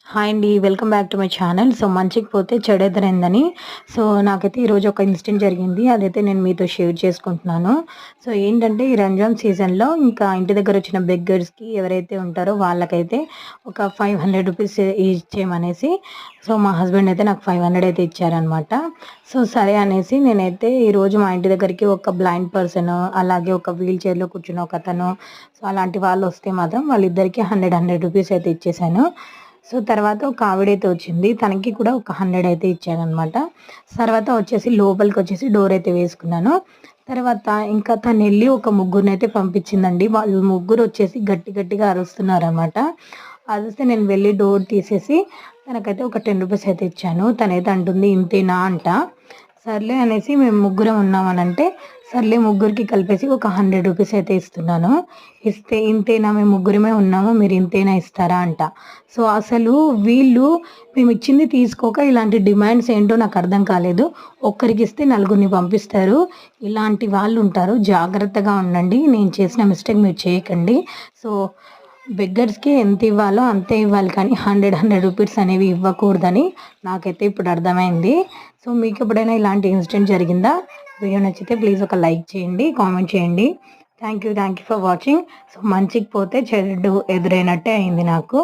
Hi అండి. Welcome back to my channel. So, మంచికి పోతే చెడెదురైందని. సో, నాకైతే ఈరోజు ఒక ఇన్సిడెంట్ జరిగింది. అదైతే నేను మీతో షేర్ చేసుకుంటున్నాను. సో, ఏంటంటే ఈ రంజాన్ సీజన్‌లో ఇంకా ఇంటి దగ్గరొచ్చిన బెగ్గర్స్‌కి ఎవరైతే ఉంటారో వాళ్ళకైతే ఒక రూ. 500 ఇచ్చేయమనేసి సో, మా హస్బెండ్ అయితే నాకు 500 అయితే ఇచ్చారనమాట. సో, సరే అనేసి నేనైతే ఈరోజు మా ఇంటి దగ్గరికి ఒక బ్లైండ్ పర్సన్, అలాగే ఒక వీల్ చైర్‌లో కూర్చున్న ఒకతను, సో, అలాంటి వాళ్ళొస్తే మాత్రం వాళ్ళిద్దరికీ 100 రూపీస్ అయితే ఇచ్చేసాను. సో, తర్వాత ఒక ఆవిడైతే వచ్చింది. తనకి కూడా ఒక 100 అయితే ఇచ్చాననమాట. తర్వాత వచ్చేసి లోపలికొచ్చేసి డోర్ అయితే వేసుకున్నాను. తర్వాత ఇంకా తనెళ్ళి ఒక ముగ్గురినైతే పంపించిందండి. వాళ్ళు ముగ్గురొచ్చేసి గట్టి గట్టిగా అరుస్తున్నారనమాట. అరిస్తే నేను వెళ్ళి డోర్ తీసేసి తనకైతే ఒక 10 రూపీస్ అయితే ఇచ్చాను. తనైతే అంటుంది ఇంతేనా అంట. సర్లే అనేసి మేము ముగ్గురం ఉన్నామనంటే, సర్లే ముగ్గురికి కలిపేసి ఒక 100 రూపీస్ అయితే ఇస్తున్నాను. ఇస్తే ఇంతేనా మేము ముగ్గురమే ఉన్నాము మీరు ఇంతేనా ఇస్తారా అంట. సో, అసలు వీళ్ళు మేమిచ్చింది తీసుకోక ఇలాంటి డిమాండ్స్ ఏంటో నాకు అర్థం కాలేదు. ఒక్కరికిస్తే నలుగురిని పంపిస్తారు. ఇలాంటి వాళ్ళుంటారు. జాగ్రత్తగా ఉండండి. నేను చేసిన మిస్టేక్ మీరు చేయకండి. సో, బెగ్గర్స్‌కి ఎంత ఇవ్వాలో అంతే ఇవ్వాలి కానీ 100 రూపీస్ అనేవి ఇవ్వకూడదని నాకైతే ఇప్పుడు అర్థమైంది. సో, మీకెప్పుడైనా ఇలాంటి ఇన్సిడెంట్ జరిగిందా? వీడియో నచ్చితే ప్లీజ్ ఒక లైక్ చేయండి, కామెంట్ చేయండి. Thank you for watching. So, మంచికి పోతే చెడు ఎదురైనట్టే అయింది నాకు.